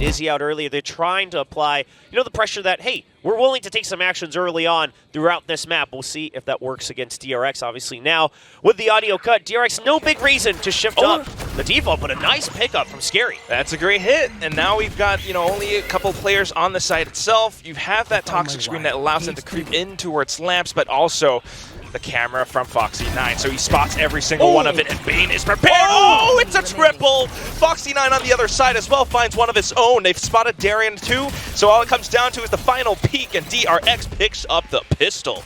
Dizzy out earlier. They're trying to apply, the pressure that, hey, we're willing to take some actions early on throughout this map. We'll see if that works against DRX, obviously. Now, with the audio cut, DRX, no big reason to shift up the default, but a nice pickup from Scary. That's a great hit, and now we've got, only a couple players on the site itself. You have that toxic screen that allows them to creep in towards lamps, but also the camera from Foxy9. So he spots every single one of it, and Bane is prepared. Oh, it's a triple! Foxy9 on the other side as well finds one of his own. They've spotted Darian too, so all it comes down to is the final peek, and DRX picks up the pistol.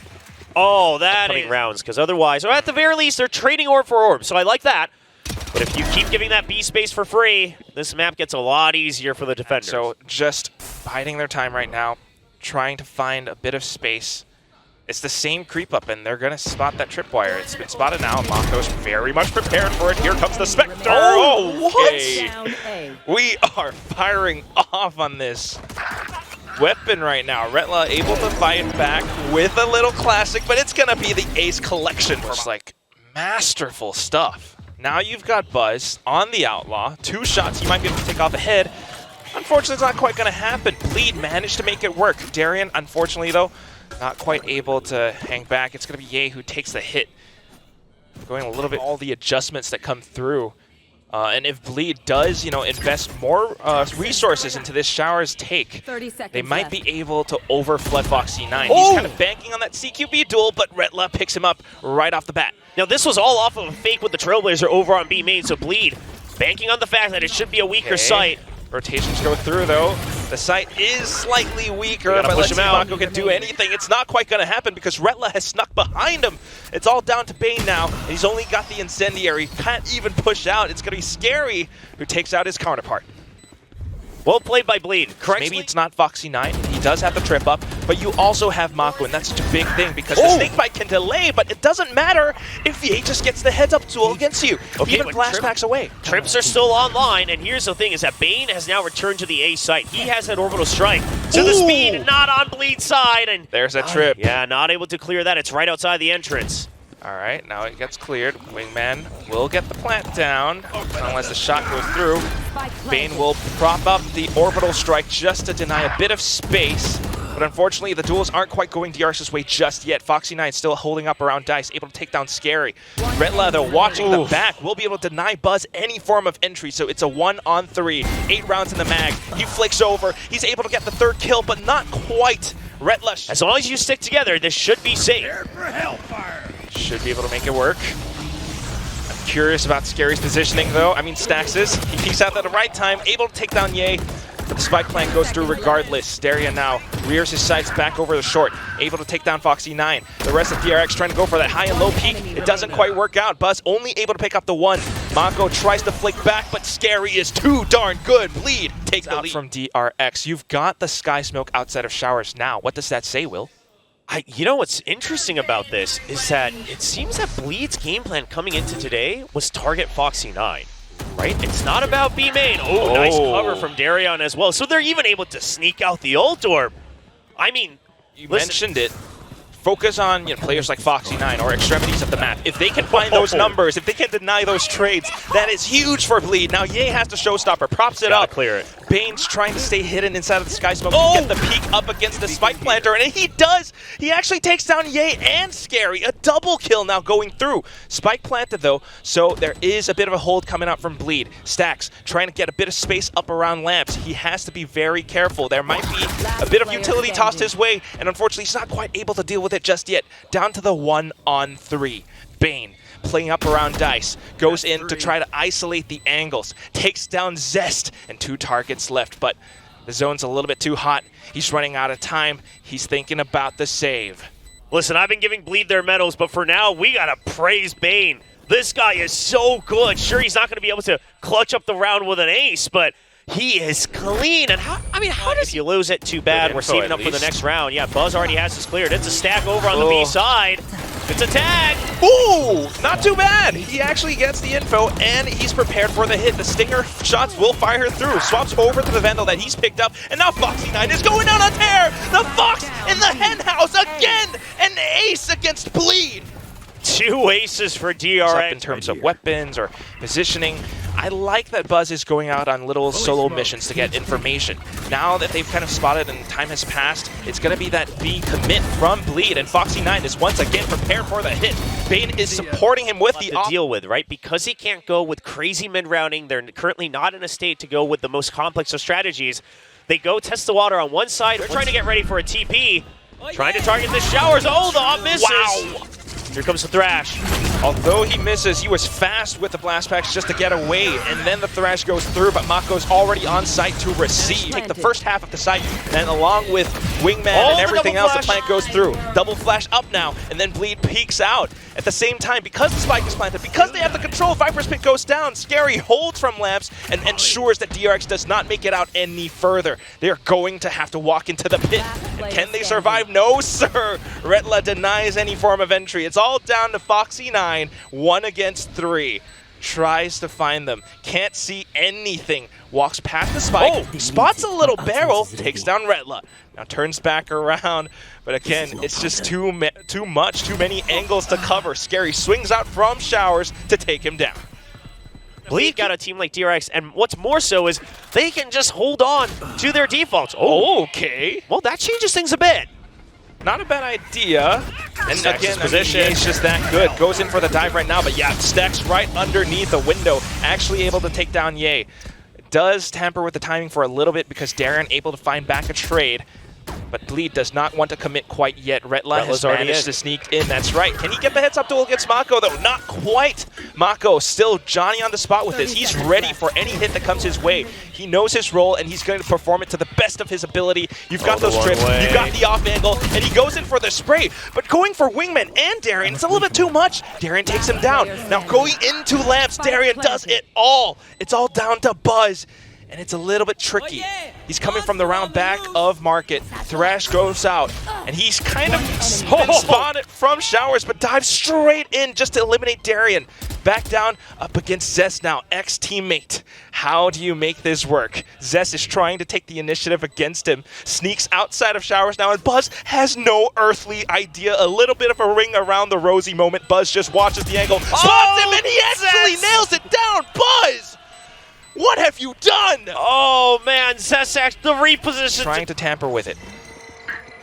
Oh, that is rounds, because otherwise, or at the very least, they're trading orb for orb, so I like that. But if you keep giving that B space for free, this map gets a lot easier for the defenders. So just biding their time right now, trying to find a bit of space. It's the same creep up, and they're going to spot that tripwire. It's been spotted now. Mako's very much prepared for it. Here comes the Spectre. Oh, okay. We are firing off on this weapon right now. Retla able to fight back with a little classic, but it's going to be the Ace Collection. It's like masterful stuff. Now you've got Buzz on the Outlaw. 2 shots, you might be able to take off the head. Unfortunately, it's not quite going to happen. Bleed managed to make it work. Darian, unfortunately, though, not quite able to hang back. It's going to be Ye who takes the hit. Going a little bit all the adjustments that come through. And if Bleed does, invest more resources into this Shower's take, they might be able to overflood Foxy9. He's kind of banking on that CQB duel, but Retla picks him up right off the bat. Now, this was all off of a fake with the Trailblazer over on B main, so Bleed banking on the fact that it should be a weaker site. Rotations go through, though. The site is slightly weaker, but let's see if Mako can do anything. It's not quite going to happen because Retla has snuck behind him. It's all down to Bane now, and he's only got the Incendiary. Can't even push out. It's going to be Scary who takes out his counterpart. Well played by Bleed. Correctly? Maybe it's not Foxy9. He does have the trip up, but you also have Mako, and that's such a big thing because the snakebite can delay, but it doesn't matter if he just gets the heads up duel against you. Even flashbacks away. Trips are still online, and here's the thing is that Bane has now returned to the A site. He has that orbital strike to the speed, not on Bleed's side. And there's a trip. Yeah, not able to clear that. It's right outside the entrance. All right, now it gets cleared. Wingman will get the plant down, unless the shot goes through. Bane will prop up the orbital strike just to deny a bit of space. But unfortunately, the duels aren't quite going DRX's way just yet. Foxy9 still holding up around Dice, able to take down Scary. Retla, though, watching the back, will be able to deny Buzz any form of entry. So it's a 1-on-3, 8 rounds in the mag. He flicks over. He's able to get the 3rd kill, but not quite. Retla, as long as you stick together, this should be safe. Should be able to make it work. I'm curious about Scary's positioning, though. I mean, Stax is. He peeks out at the right time, able to take down Ye. But the spike plant goes through regardless. Darian now rears his sights back over the short, able to take down Foxy9. The rest of DRX trying to go for that high and low peak. It doesn't quite work out. Buzz only able to pick up the 1. Mako tries to flick back, but Scary is too darn good. Bleed takes the lead from DRX. You've got the Sky Smoke outside of Showers now. What does that say, Will? What's interesting about this is that it seems that Bleed's game plan coming into today was target Foxy9, right? It's not about B main. Oh, nice cover from Darian as well. So they're even able to sneak out the ult orb. I mean, you mentioned it. Focus on players like Foxy9 or extremities of the map. If they can find those numbers, if they can deny those trades, that is huge for Bleed. Now Ye has the showstopper, props it up. Clear it. Bane's trying to stay hidden inside of the Sky Smoke to get the peek up against the Spike Planter, and he does! He actually takes down Ye and Scary. A double kill now going through. Spike planted though, so there is a bit of a hold coming out from Bleed. Stax trying to get a bit of space up around Lamps. He has to be very careful. There might be a bit of utility tossed his way, and unfortunately he's not quite able to deal with it just yet. Down to the 1-on-3. Bane playing up around Dice, goes in to try to isolate the angles, takes down Zest, and 2 targets left, but the zone's a little bit too hot. He's running out of time. He's thinking about the save. Listen, I've been giving Bleed their medals, but for now, we gotta praise Bane. This guy is so good. Sure, he's not gonna be able to clutch up the round with an ace, but he is clean. And how does... If you lose it, too bad. We're saving up for the next round. Yeah, Buzz already has this cleared. It's a stack over on the B side. It's a tag. Ooh, not too bad. He actually gets the info, and he's prepared for the hit. The Stinger shots will fire through. Swaps over to the Vandal that he's picked up, and now Foxy9 is going on a tear. The Fox in the hen house again. An ace against Bleed. 2 aces for DRX. In terms of weapons or positioning, I like that Buzz is going out on little solo missions to get information. Now that they've kind of spotted and time has passed, it's going to be that B commit from Bleed, and Foxy9 is once again prepared for the hit. Bane is supporting him with the deal with, right? Because he can't go with crazy mid-rounding, they're currently not in a state to go with the most complex of strategies. They go test the water on one side. They're trying to get ready for a TP. Trying to target the showers. Oh, the op misses. Wow. Here comes the Thrash. Although he misses, he was fast with the blast packs just to get away, and then the Thrash goes through, but Mako's already on site to receive. Take the first half of the site, and along with Wingman and everything else, the plant goes through. Double flash up now, and then Bleed peeks out. At the same time, because the spike is planted, because they have the control, Viper's Pit goes down. Scary holds from Lamps and ensures that DRX does not make it out any further. They're going to have to walk into the pit. And can they survive? No, sir. Retla denies any form of entry. It's all down to Foxy9, 1 against 3. Tries to find them, can't see anything, walks past the spike, spots a little barrel, takes down Retla. Now turns back around, but again, it's just too many angles to cover. Scary swings out from showers to take him down. Bleed got a team like DRX, and what's more so is they can just hold on to their defaults. Oh, okay. Well, that changes things a bit. Not a bad idea. And Stax' again, position. It's just that good. Goes in for the dive right now, but yeah, Stax right underneath the window, actually able to take down Ye. Does tamper with the timing for a little bit because Darren able to find back a trade. But Bleed does not want to commit quite yet. Retla has managed to sneak in. That's right. Can he get the heads-up duel against Mako, though? Not quite. Mako still Johnny on the spot with this. He's ready for any hit that comes his way. He knows his role, and he's going to perform it to the best of his ability. You've got those trips. You've got the off angle, and he goes in for the spray. But going for Wingman and Darian, it's a little bit too much. Darian takes him down. Now going into Lamps, Darian does it all. It's all down to Buzz. And it's a little bit tricky. He's coming from the round back of Market. Thrash goes out, and he's kind of spotted from showers, but dives straight in just to eliminate Darian. Back down up against Zest now, ex-teammate. How do you make this work? Zest is trying to take the initiative against him, sneaks outside of showers now, and Buzz has no earthly idea. A little bit of a ring around the rosy moment. Buzz just watches the angle, spots him, and he actually nails it down. Buzz! What have you done? Oh man, Zesax, the reposition. Trying to tamper with it.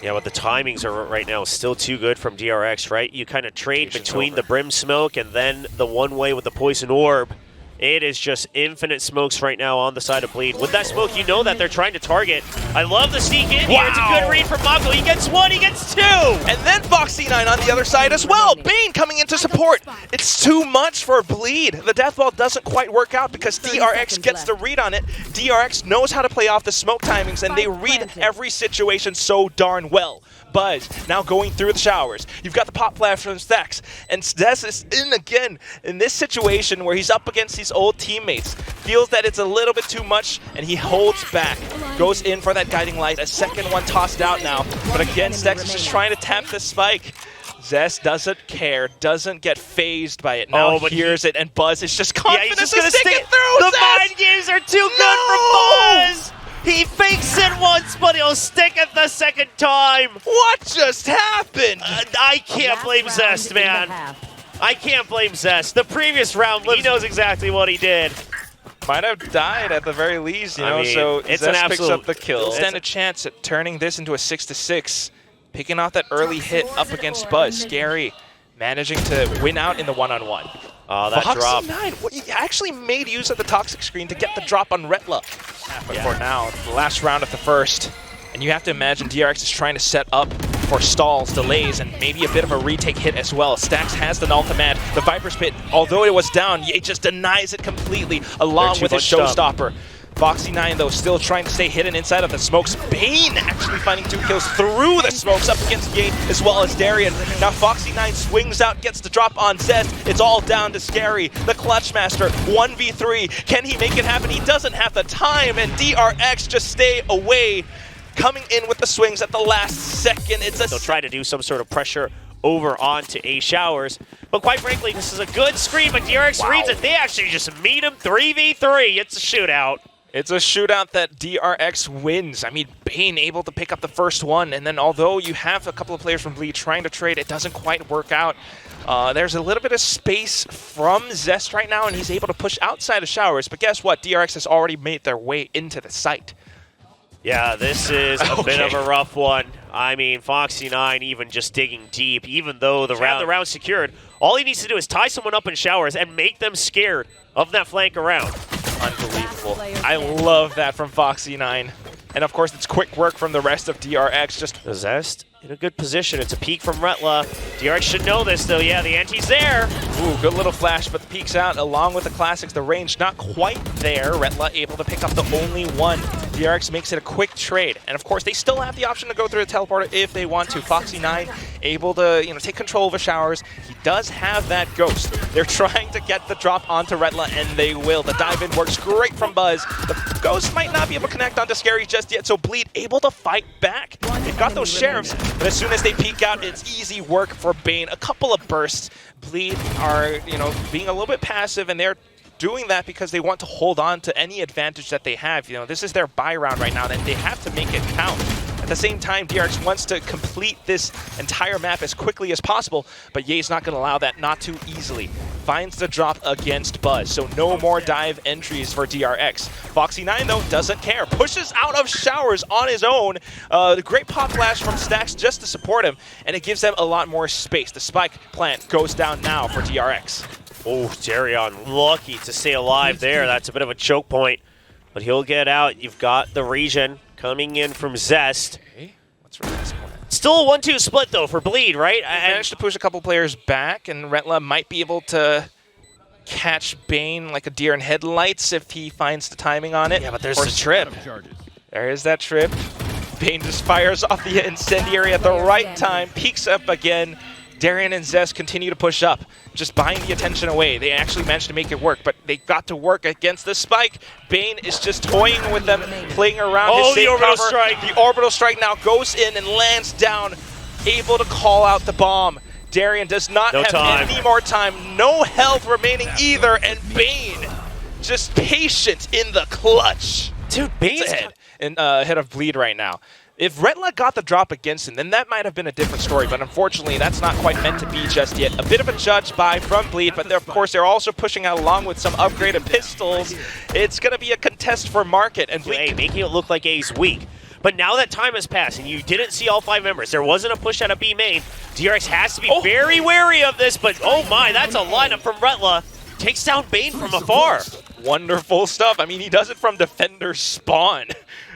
Yeah, but the timings are right now still too good from DRX, right? You kind of trade between the Brim Smoke and then the one-way with the Poison Orb. It is just infinite smokes right now on the side of Bleed. With that smoke, you know that they're trying to target. I love the sneak in here. It's a good read from Mako. He gets 1, he gets 2. And then Foxy9 on the other side as well. Bane coming into support. It's too much for Bleed. The death ball doesn't quite work out because DRX gets the read on it. DRX knows how to play off the smoke timings, and they read every situation so darn well. Buzz now going through the showers. You've got the pop flash from Stax, and Zest is in again in this situation where he's up against these old teammates. Feels that it's a little bit too much, and he holds back. Goes in for that guiding light. A second one tossed out now, but again, Stax is just trying to tap the spike. Zest doesn't care, doesn't get phased by it. Now hears it, and Buzz is just confident he's just gonna stick it through. The mind games are too good for Buzz. He fakes it once, but he'll stick it the second time. What just happened? I can't blame Zest, man. I can't blame Zest. The previous round, he knows exactly what he did. Might have died at the very least, you know, so it's Zest picks up the kill. Stand a chance at turning this into a 6-6. Picking off that early hit up against Buzz. Scary. Managing to win out in the one-on-one. Oh, that drop. He actually made use of the toxic screen to get the drop on Retla. But for now, the last round of the first. And you have to imagine DRX is trying to set up for stalls, delays, and maybe a bit of a retake hit as well. Stax has the ultimate. The Viper's Pit, although it was down, Ye just denies it completely, along with his showstopper. Foxy9, though, still trying to stay hidden inside of the smokes. Bane actually finding 2 kills through the smokes up against Ye, as well as Darian. Now Foxy9 swings out, gets the drop on Zest. It's all down to Scary, the Clutch Master, 1v3. Can he make it happen? He doesn't have the time, and DRX just stay away. Coming in with the swings at the last second. They'll try to do some sort of pressure over onto A Showers. But quite frankly, this is a good screen, but DRX reads it. They actually just meet him 3v3. It's a shootout. It's a shootout that DRX wins. I mean, Bane able to pick up the first one, and then although you have a couple of players from Bleed trying to trade, it doesn't quite work out. There's a little bit of space from Zest right now, and he's able to push outside of Showers, but guess what? DRX has already made their way into the site. Yeah, this is a bit of a rough one. I mean, Foxy9 even just digging deep, even though the round's secured. All he needs to do is tie someone up in Showers and make them scared of that flank around. Unbelievable. I love that from Foxy9. And of course, it's quick work from the rest of DRX. Just Zest in a good position. It's a peek from Retla. DRX should know this, though. Yeah, the anti's there. Ooh, good little flash, but the peek's out along with the classics. The range not quite there. Retla able to pick up the only one. DRX makes it a quick trade. And of course, they still have the option to go through the teleporter if they want to. Foxy9 able to, take control of the Showers. He does have that ghost. They're trying to get the drop onto Retla, and they will. The dive-in works great from Buzz. The ghost might not be able to connect onto Scary just yet, so Bleed able to fight back. They've got those sheriffs, but as soon as they peek out, it's easy work for Bane. A couple of bursts. Bleed are, being a little bit passive, and they're doing that because they want to hold on to any advantage that they have. This is their buy round right now, and they have to make it count. At the same time, DRX wants to complete this entire map as quickly as possible, but Ye's not going to allow that, not too easily. Finds the drop against Buzz, so no more dive entries for DRX. Foxy9, though, doesn't care. Pushes out of Showers on his own. The great pop flash from Stacks just to support him, and it gives them a lot more space. The spike plant goes down now for DRX. Oh, Darion lucky to stay alive there. That's a bit of a choke point, but he'll get out. You've got the region coming in from Zest. Okay, let's run this corner. Still a 1-2 split, though, for Bleed, right? They managed to push a couple players back, and Retla might be able to catch Bane like a deer in headlights if he finds the timing on it. Yeah, but there's the trip. There is that trip. Bane just fires off the incendiary at the right time, peeks up again. Darian and Zest continue to push up, just buying the attention away. They actually managed to make it work, but they got to work against the spike. Bane is just toying with them, playing around his safe the orbital cover. strike. The orbital strike now goes in and lands down, able to call out the bomb. Darian does not have any more time, no health remaining either, and Bane just patient in the clutch. Dude, Bane's ahead of Bleed right now. If Retla got the drop against him, then that might have been a different story, but unfortunately, that's not quite meant to be just yet. A bit of a judge buy from Bleed, but of course, they're also pushing out along with some upgraded pistols. It's going to be a contest for market, and Bleed making it look like A's weak. But now that time has passed, and you didn't see all 5 members, there wasn't a push out of B main. DRX has to be very wary of this, but oh my, that's a lineup from Retla. Takes down Bane from afar. Wonderful stuff. I mean, he does it from defender spawn.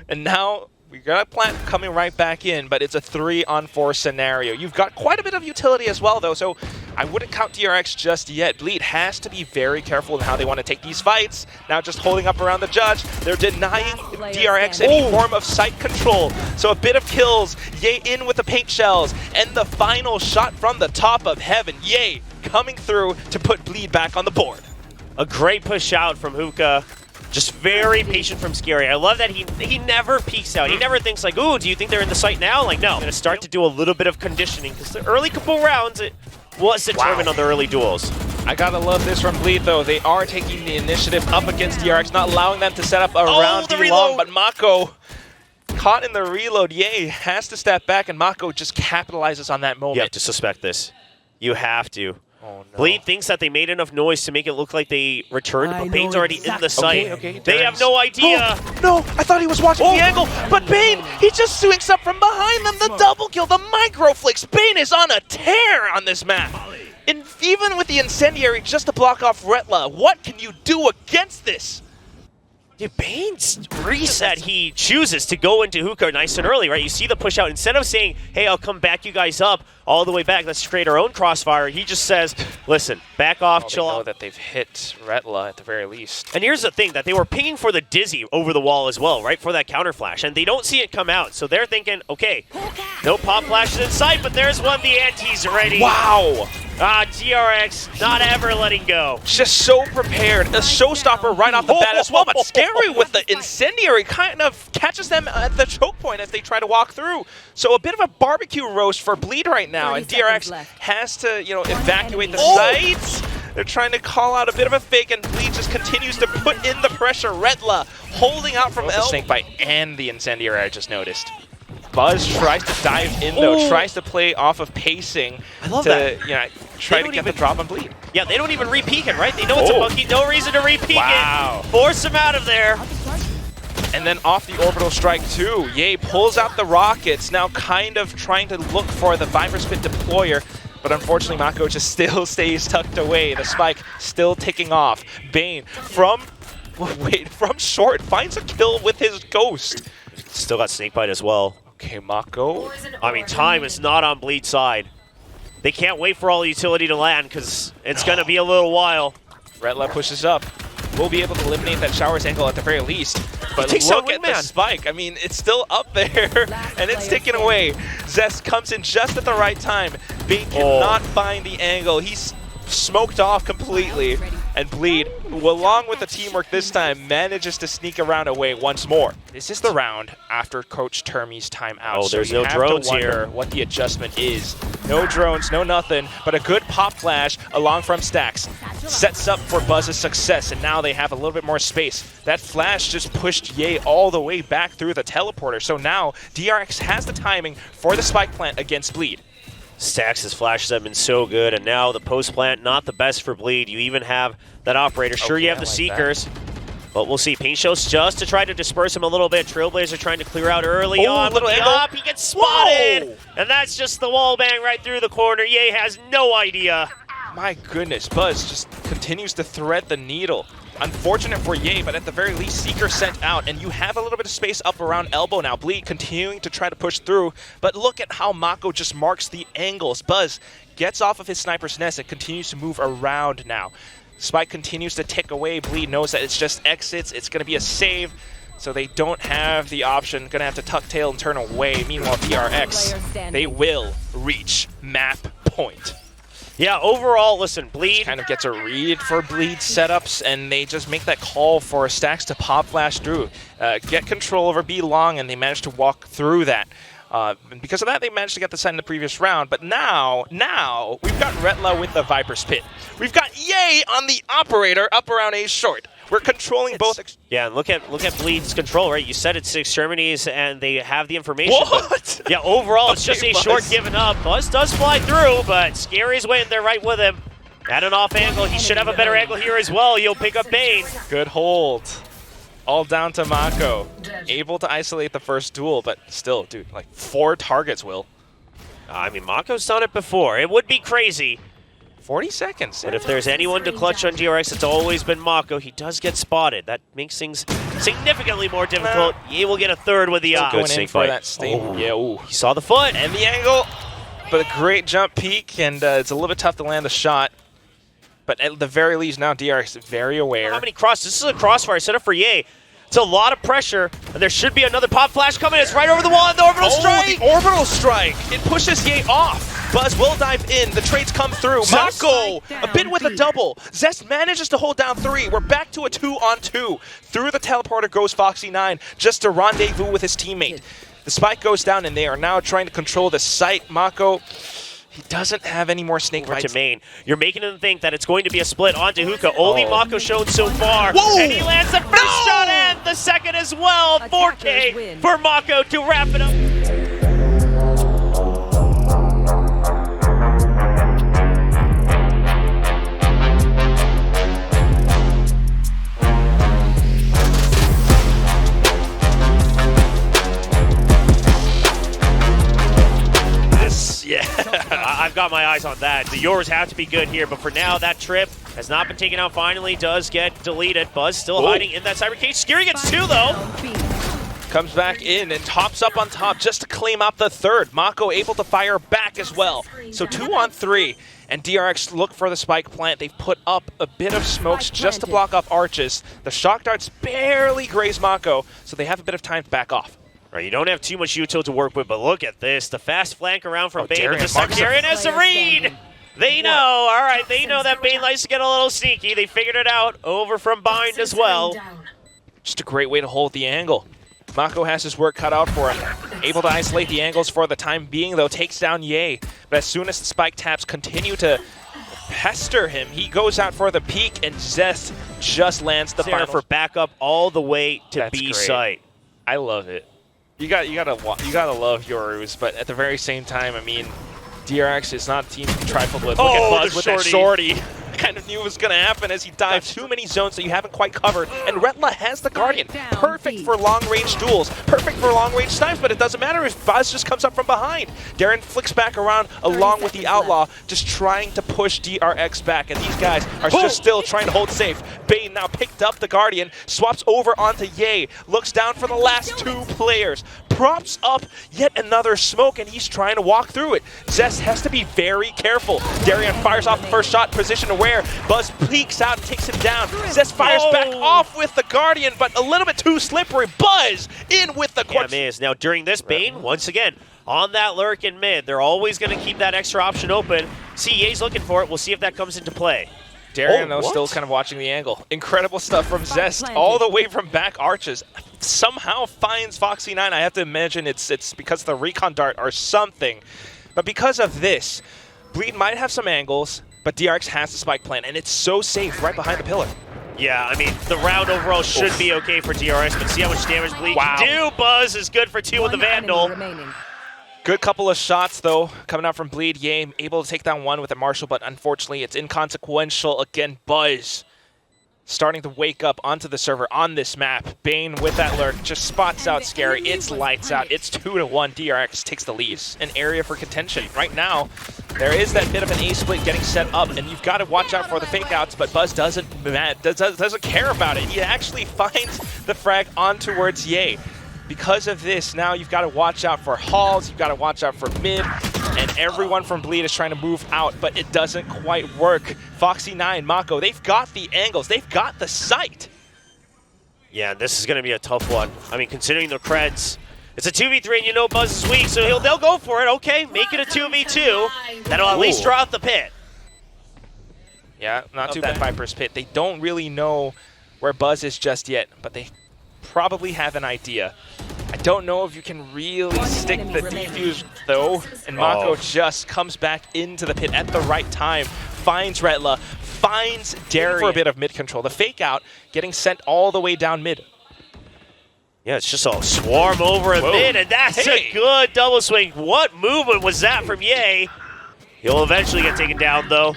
And now we got a plant coming right back in, but it's a 3-on-4 scenario. You've got quite a bit of utility as well, though, so I wouldn't count DRX just yet. Bleed has to be very careful in how they want to take these fights. Now just holding up around the judge. They're denying DRX any form of sight control. So a bit of kills. Ye in with the paint shells. And the final shot from the top of heaven. Ye coming through to put Bleed back on the board. A great push out from Hookah. Just very patient from Scary. I love that he never peeks out. He never thinks like, ooh, do you think they're in the site now? Like, no. I'm going to start to do a little bit of conditioning because the early couple rounds, it was determined on the early duels. I gotta love this from Bleed, though. They are taking the initiative up against DRX, not allowing them to set up a round too long, but Mako caught in the reload. Ye has to step back, and Mako just capitalizes on that moment. You have to suspect this. You have to. Oh, no. Bleed thinks that they made enough noise to make it look like they returned, but Bane's already in the site. Okay, they have no idea. Oh, no, I thought he was watching the angle, but Bane, he just swings up from behind them. The double kill, the micro flicks. Bane is on a tear on this map. And even with the incendiary just to block off Retla, what can you do against this? Dude, Bane's reset, he chooses to go into Hookah nice and early, right? You see the push out. Instead of saying, hey, I'll come back you guys up all the way back, let's create our own crossfire, he just says, listen, back off, chill out. They know that they've hit Retla at the very least. And here's the thing, that they were pinging for the Dizzy over the wall as well, right, for that counter flash, and they don't see it come out. So they're thinking, okay, no pop flashes in sight, but there's one, the anti's ready. Wow! DRX not ever letting go. Just so prepared. A showstopper right off the bat as well, but Scary with the incendiary kind of catches them at the choke point as they try to walk through. So a bit of a barbecue roast for Bleed right now, and DRX has to, evacuate the sites. They're trying to call out a bit of a fake, and Bleed just continues to put in the pressure. Retla holding out from the snake bite and the incendiary, I just noticed. Buzz tries to dive in though, tries to play off of pacing to try to get the drop on Bleed. Yeah, they don't even re-peek it, right? They know it's a monkey, no reason to re-peek it. Force him out of there. And then off the orbital strike too. Ye pulls out the rockets, now kind of trying to look for the Viper Spit deployer. But unfortunately, Mako just still stays tucked away. The spike still ticking off. Bane from short finds a kill with his ghost. Still got snakebite as well. Okay, Mako. I mean, time is not on Bleed's side. They can't wait for all the utility to land because it's going to be a little while. Retla pushes up. We'll be able to eliminate that Showers angle at the very least. But look at the spike. I mean, it's still up there, and it's taken away. Zest comes in just at the right time. Bane cannot find the angle. He's smoked off completely. And Bleed, along with the teamwork this time, manages to sneak around away once more. This is the round after Coach Termy's timeout. Oh, there's no drones here. What the adjustment is. No drones, no nothing, but a good pop flash along from Stacks. Sets up for Buzz's success, and now they have a little bit more space. That flash just pushed Ye all the way back through the teleporter, so now DRX has the timing for the spike plant against Bleed. Stacks' flashes have been so good, and now the post plant, not the best for Bleed. You even have that operator. Sure, you have the Seekers, but we'll see. Paint shows just to try to disperse him a little bit. Trailblazer trying to clear out early on. Little up, he gets spotted! And that's just the wall bang right through the corner. Ye has no idea. My goodness, Buzz just continues to thread the needle. Unfortunate for Ye, but at the very least, Seeker sent out, and you have a little bit of space up around elbow now. Bleed continuing to try to push through, but look at how Mako just marks the angles. Buzz gets off of his sniper's nest and continues to move around now. Spike continues to tick away. Bleed knows that it's just exits. It's going to be a save, so they don't have the option. Going to have to tuck tail and turn away. Meanwhile, DRX, they will reach map point. Yeah, overall, listen, Bleed kind of gets a read for Bleed setups, and they just make that call for Stacks to pop flash through, get control over B long, and they manage to walk through that. And because of that, they managed to get the side in the previous round. But now we've got Retla with the Viper Spit. We've got Ye on the operator up around A short. We're controlling both. Yeah, and look at Bleed's control, right? You said it's extremities, and they have the information. What? Yeah, overall, it's just a short giving up. Buzz does fly through, but Scary's waiting there right with him. At an off angle, he should have a better angle here as well. You'll pick up Bane. Good hold. All down to Mako. Able to isolate the first duel, but still, dude, like 4 targets, Will. I mean, Mako's done it before. It would be crazy. 40 seconds. But if there's anyone to clutch on DRX, it's always been Mako. He does get spotted. That makes things significantly more difficult. He will get a third with the eye. Going in for that sting. Yeah, ooh. He saw the foot. And the angle. But a great jump peek, and it's a little bit tough to land the shot. But at the very least, now DRX is very aware. How many crosses? This is a crossfire set up for Ye. It's a lot of pressure, and there should be another pop flash coming. It's right over the wall, and the orbital strike! The orbital strike! It pushes Ye off. Buzz will dive in. The trades come through. Mako, a bit with a double. Zest manages to hold down 3. We're back to a 2-on-2. Through the teleporter goes Foxy9, just to rendezvous with his teammate. The spike goes down, and they are now trying to control the site. Mako, he doesn't have any more snake bites. To main. You're making them think that it's going to be a split onto Hookah. Only Mako shown so far. Whoa! And he lands the first shot and the second as well. 4K for Mako to wrap it up. Yeah, I've got my eyes on that. The yours have to be good here, but for now, that trip has not been taken out. Finally does get deleted. Buzz still hiding in that cyber cage. Scary gets 2, though. Comes back in and tops up on top just to claim out the third. Mako able to fire back as well. So 2-on-3, and DRX look for the spike plant. They've put up a bit of smokes just to block off arches. The shock darts barely graze Mako, so they have a bit of time to back off. Right, you don't have too much util to work with, but look at this. The fast flank around from Bane with the secondary has a read. They know, all right, they know that Bane likes to get a little sneaky. They figured it out over from Bind as well. Just a great way to hold the angle. Mako has his work cut out for him. Able to isolate the angles for the time being, though, takes down Ye. But as soon as the spike taps continue to pester him. He goes out for the peek, and Zest just lands the final for backup all the way to That's B great. site. I love it. You gotta love Yorus, but at the very same time, I mean, DRX is not a team to be trifled with. Look at Buzz with that shorty. I kind of knew it was going to happen as he dived too many zones that you haven't quite covered. And Retla has the Guardian. Perfect for long-range duels. Perfect for long-range snipes, but it doesn't matter if Buzz just comes up from behind. Darren flicks back around along with the Outlaw, just trying to push DRX back. And these guys are just still trying to hold safe. Bane now picked up the Guardian, swaps over onto Ye, looks down for the last two players, props up yet another smoke, and he's trying to walk through it. Zest has to be very careful. Darian fires off the first shot, position aware. Buzz peeks out and takes him down. Zest fires back off with the Guardian, but a little bit too slippery. Buzz in with the corpse. Yeah, now during this, Bane, once again, on that lurk in mid, they're always going to keep that extra option open. See, Ye's looking for it. We'll see if that comes into play. Darian, though, still kind of watching the angle. Incredible stuff from Zest, all the way from back arches. Somehow finds Foxy9. I have to imagine it's because of the recon dart or something. But because of this, Bleed might have some angles, but DRX has the spike plan, and it's so safe right behind the pillar. Yeah, I mean, the round overall should be okay for DRX, but see how much damage Bleed can do. Buzz is good for 2 with the Vandal. Good couple of shots, though, coming out from Bleed. Ye able to take down one with a Marshall, but unfortunately, it's inconsequential. Again, Buzz starting to wake up onto the server on this map. Bane with that lurk just spots out Scary. It's lights out. It's 2-1. DRX takes the lead. An area for contention. Right now, there is that bit of an A split getting set up, and you've got to watch out for the fake outs, but Buzz doesn't care about it. He actually finds the frag on towards Ye. Because of this, now you've got to watch out for Halls, you've got to watch out for mid, and everyone from Bleed is trying to move out, but it doesn't quite work. Foxy9, Mako, they've got the angles, they've got the sight. Yeah, this is going to be a tough one. I mean, considering the creds, it's a 2v3 and you know Buzz is weak, so they'll go for it. Okay, make it a 2v2. That'll at least draw out the pit. Yeah, not too bad. Viper's pit. They don't really know where Buzz is just yet, but they probably have an idea. I don't know if you can really stick the defuse though, and Mako just comes back into the pit at the right time, finds Retla, finds Darian for a bit of mid control. The fake out getting sent all the way down mid. Yeah, it's just all swarm over a mid, and that's a good double swing. What movement was that from Ye? He'll eventually get taken down though.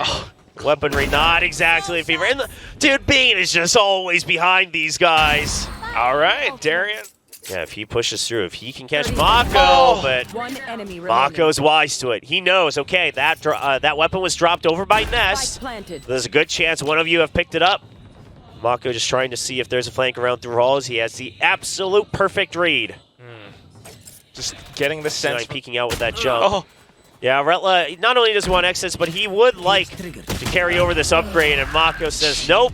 Weaponry not exactly in favor. And dude, Bane is just always behind these guys. All right, Darian. Yeah, if he pushes through, if he can catch Mako, but Mako's wise to it. He knows, okay, that weapon was dropped over by Nest. There's a good chance one of you have picked it up. Mako just trying to see if there's a flank around through halls. He has the absolute perfect read. Just getting the sense. Peeking out with that jump. Yeah, Retla not only does he want exits, but he would like to carry over this upgrade, and Mako says, nope.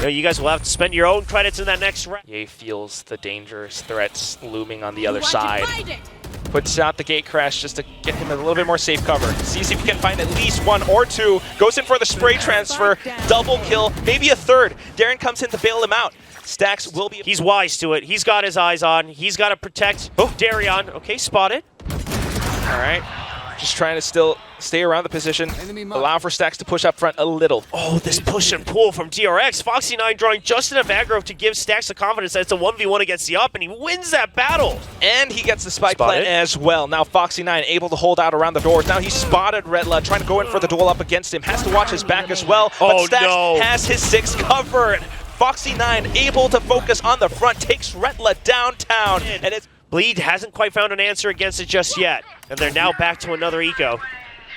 You guys will have to spend your own credits in that next round. Ye feels the dangerous threats looming on the other side. Puts out the gate crash just to get him a little bit more safe cover. Sees if he can find at least 1 or 2. Goes in for the spray transfer. Double kill, maybe a third. Darren comes in to bail him out. Stacks will be... He's wise to it. He's got his eyes on. He's got to protect Darian. Okay, spotted. All right. Just trying to still stay around the position, allow for Stacks to push up front a little. Oh, this push and pull from DRX. Foxy9 drawing just enough aggro to give Stacks the confidence that it's a 1v1 against the up, and he wins that battle. And he gets the spike plant as well. Now Foxy9 able to hold out around the doors. Now he's spotted Retla, trying to go in for the duel up against him. Has to watch his back as well, but Stacks has his 6 covered. Foxy9 able to focus on the front, takes Retla downtown, and it's... Bleed hasn't quite found an answer against it just yet, and they're now back to another eco.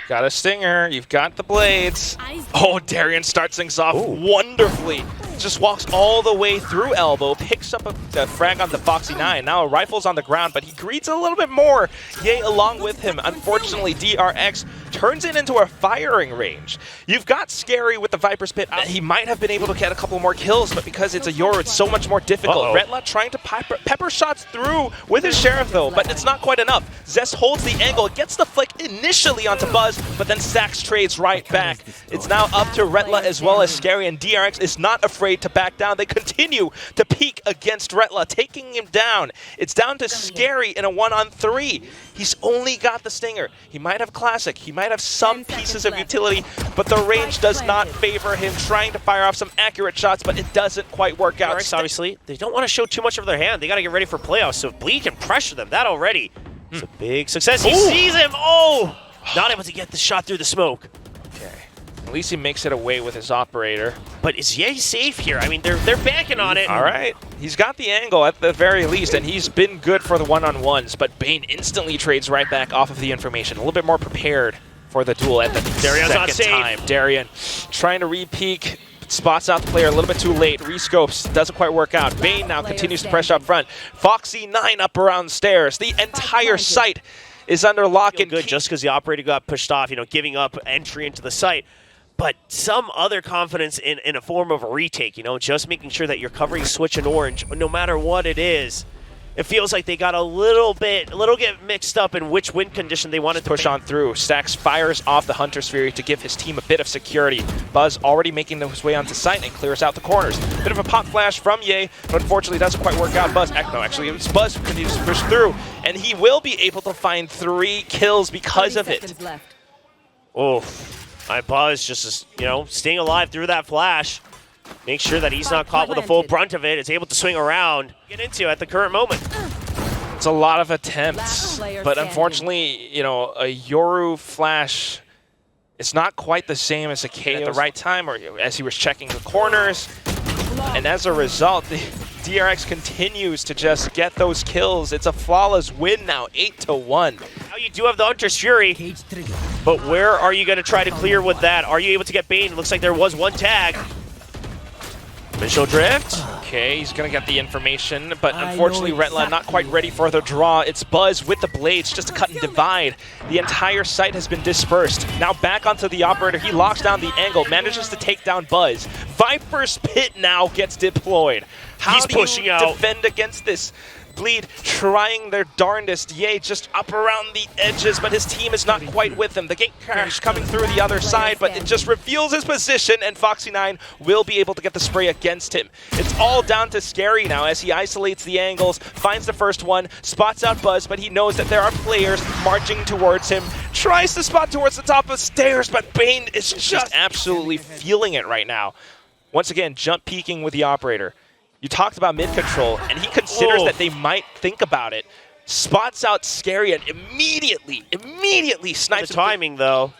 Got a stinger, you've got the blades. Oh, Darian starts things off wonderfully. Just walks all the way through elbow, picks up a frag on the Foxy9. Now a rifle's on the ground, but he greets a little bit more. Ye along with him. Unfortunately, DRX turns it into a firing range. You've got Scary with the Viper's Pit. He might have been able to get a couple more kills, but because it's a Euro, it's so much more difficult. Retla trying to pepper shots through with his Sheriff, though, but it's not quite enough. Zest holds the angle, gets the flick initially onto Buzz, but then Stacks trades right back. It's now up to Retla as well as Scary, and DRX is not afraid afraid to back down. They continue to peek against Retla, taking him down. It's down to Scary in a 1-on-3. He's only got the Stinger. He might have Classic. He might have some pieces of utility, but the range does not favor him, trying to fire off some accurate shots, but it doesn't quite work out. DRX, obviously, they don't want to show too much of their hand. They got to get ready for playoffs, so if Bleed can pressure them, that already is a big success. He sees him. Oh! Not able to get the shot through the smoke. Okay. At least he makes it away with his operator. But is Ye safe here? I mean, they're banking on it. All right. He's got the angle at the very least, and he's been good for the one-on-ones, but Bane instantly trades right back off of the information. A little bit more prepared for the duel at the second time. Darien trying to re-peek. Spots out the player a little bit too late. Rescopes, doesn't quite work out. Bane now continues to pressure up front. Foxy9 up around stairs. The entire site is under lock and key. Good just because the operator got pushed off, giving up entry into the site. But some other confidence in a form of a retake, just making sure that you're covering Switch and Orange, no matter what it is. It feels like they got a little get mixed up in which win condition they wanted to push on through. Stax fires off the Hunter's Fury to give his team a bit of security. Buzz already making his way onto site and clears out the corners. Bit of a pop flash from Ye, but unfortunately doesn't quite work out. Actually, it's Buzz who continues to push through, and he will be able to find 3 kills because of it. Oh, my Buzz just staying alive through that flash. Make sure that he's not caught with the full brunt of it. Is able to swing around, get into at the current moment. It's a lot of attempts, but unfortunately, a Yoru flash is not quite the same as a K at the right time, or as he was checking the corners. And as a result, the DRX continues to just get those kills. It's a flawless win now, 8-1. Now you do have the Hunter's Fury, but where are you going to try to clear with that? Are you able to get Bane? It looks like there was one tag. Initial drift. Okay, he's going to get the information, but unfortunately Retla not quite ready for the draw. It's Buzz with the blades just to cut and divide. The entire site has been dispersed. Now back onto the operator. He locks down the angle, manages to take down Buzz. Viper's Pit now gets deployed. How do you defend against this? Bleed trying their darndest. Ye just up around the edges, but his team is not quite with him. The gate crash coming through the other side, but it just reveals his position, and Foxy9 will be able to get the spray against him. It's all down to Scary now as he isolates the angles, finds the first one, spots out Buzz, but he knows that there are players marching towards him, tries to spot towards the top of the stairs, but Bane is just absolutely feeling it right now. Once again, jump peeking with the operator. You talked about mid-control, and he considers that they might think about it. Spots out Scary and immediately snipes the timing, though.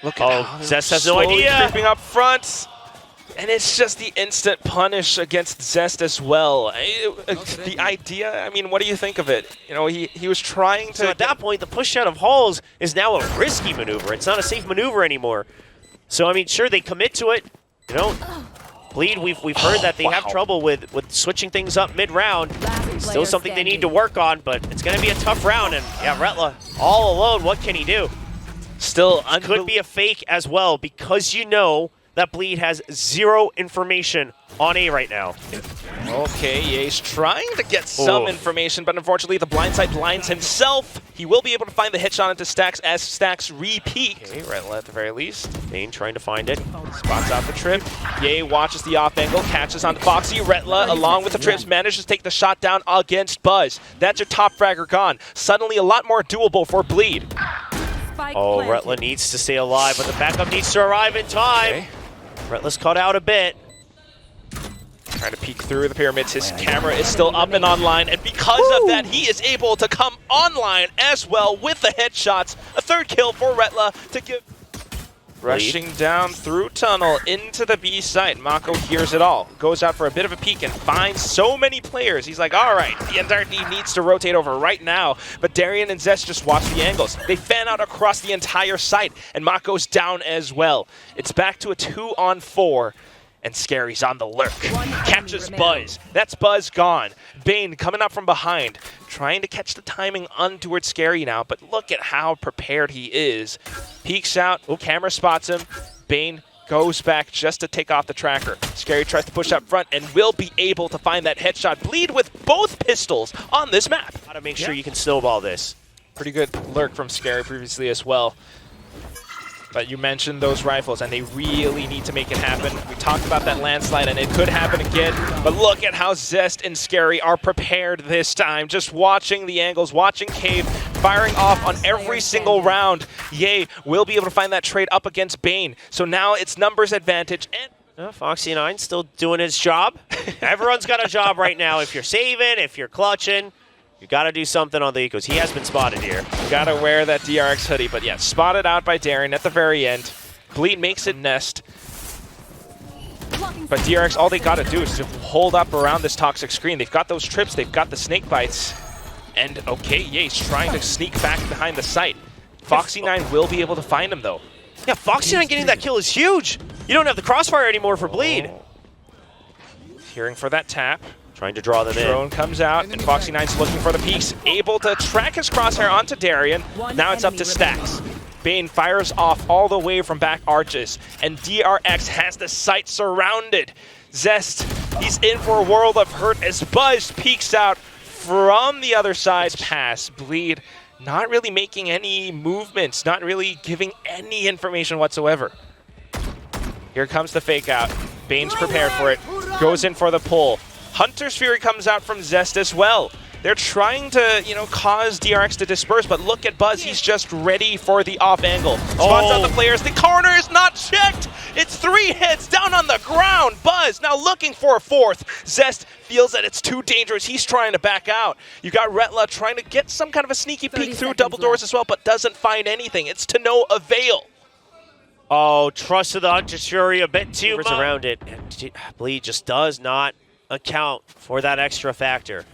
Look at how Zest has no idea. Creeping up front. And it's just the instant punish against Zest as well. The idea, what do you think of it? He was trying to... So at that point, the push out of Halls is now a risky maneuver. It's not a safe maneuver anymore. So, sure, they commit to it, Bleed, we've heard that they have trouble with switching things up mid-round. Still something they need to work on, but it's going to be a tough round. And yeah, Retla, all alone, what can he do? Still, could be a fake as well, because that Bleed has 0 information on A right now. Okay, Ye's trying to get some information, but unfortunately the blindside blinds himself. He will be able to find the hit shot into Stax as Stax re-peek. Okay, Retla at the very least. Bane trying to find it. Spots out the trip. Ye watches the off angle, catches onto Foxy. Retla, along with the trips, manages to take the shot down against Buzz. That's your top fragger gone. Suddenly a lot more doable for Bleed. Retla needs to stay alive, but the backup needs to arrive in time. Okay. Retla's cut out a bit. Trying to peek through the pyramids. His camera is still up and online, and because of that, he is able to come online as well with the headshots. A 3rd kill for Retla to give... Rushing down through tunnel into the B site. Mako hears it all. Goes out for a bit of a peek and finds so many players. He's like, all right, the entire team needs to rotate over right now. But Darien and Zest just watch the angles. They fan out across the entire site, and Mako's down as well. It's back to a 2-on-4. And Scary's on the lurk. Catches Buzz. That's Buzz gone. Bane coming up from behind. Trying to catch the timing on towards Scary now, but look at how prepared he is. Peeks out. Camera spots him. Bane goes back just to take off the tracker. Scary tries to push up front and will be able to find that headshot. Bleed with both pistols on this map. How to make sure you can snowball this. Pretty good lurk from Scary previously as well. But you mentioned those rifles, and they really need to make it happen. We talked about that landslide, and it could happen again. But look at how Zest and Scary are prepared this time. Just watching the angles, watching Cave, firing off on every single round. Ye will be able to find that trade up against Bane. So now it's numbers advantage. And Foxy9 still doing his job. Everyone's got a job right now. If you're saving, if you're clutching, you got to do something on the ecos. He has been spotted here. Got to wear that DRX hoodie. But yeah, spotted out by Darren at the very end. Bleed makes it nest. But DRX, all they got to do is to hold up around this toxic screen. They've got those trips. They've got the snake bites. And okay, Ye's trying to sneak back behind the site. Foxy9 will be able to find him, though. Yeah, Foxy9 getting that kill is huge. You don't have the crossfire anymore for Bleed. Hearing for that tap. Trying to draw them in. Drone comes out, and Foxy9's looking for the peaks. Able to track his crosshair onto Darien. Now it's up to Stacks. Bane fires off all the way from back arches, and DRX has the site surrounded. Zest, he's in for a world of hurt as Buzz peeks out from the other side. Pass, Bleed, not really making any movements, not really giving any information whatsoever. Here comes the fake out. Bane's prepared for it, goes in for the pull. Hunter's Fury comes out from Zest as well. They're trying to, cause DRX to disperse, but look at Buzz. He's just ready for the off angle. Spawns out the players. The corner is not checked. It's 3 hits down on the ground. Buzz now looking for a 4th. Zest feels that it's too dangerous. He's trying to back out. You got Retla trying to get some kind of a sneaky peek through double doors as well, but doesn't find anything. It's to no avail. Oh, trusted the Hunter's Fury a bit too much around it. And Bleed just does not account for that extra factor.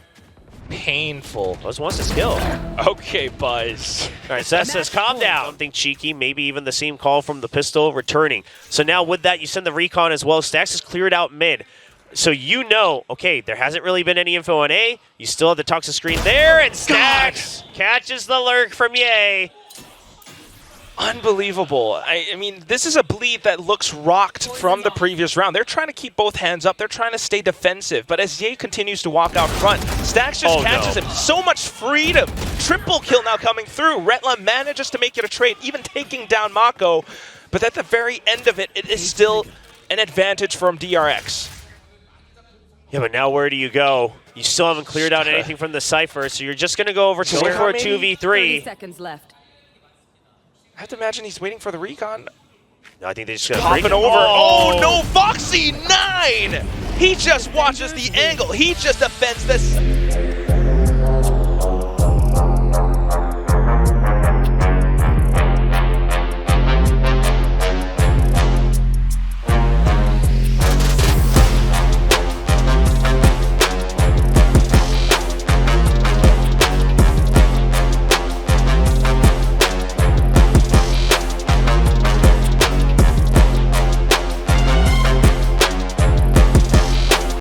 Painful. Buzz wants his kill. Okay, Buzz. All right, Zest says, calm down. Something cheeky, maybe even the same call from the pistol returning. So now with that, you send the recon as well. Stacks is cleared out mid. So okay, there hasn't really been any info on A. You still have the toxic screen there, and Stacks catches the lurk from Ye. Unbelievable. I mean, this is a Bleed that looks rocked from the previous round. They're trying to keep both hands up. They're trying to stay defensive. But as Ye continues to walk out front, Stacks just catches him. So much freedom. Triple kill now coming through. Retla manages to make it a trade, even taking down Mako. But at the very end of it, it is still an advantage from DRX. Yeah, but now where do you go? You still haven't cleared out anything from the Cypher, so you're just going to go over to wait for a 2v3. 30 seconds left. I have to imagine he's waiting for the recon. No, I think they just got to Popping over. Oh no, Foxy9! He just watches the angle. He just defends this.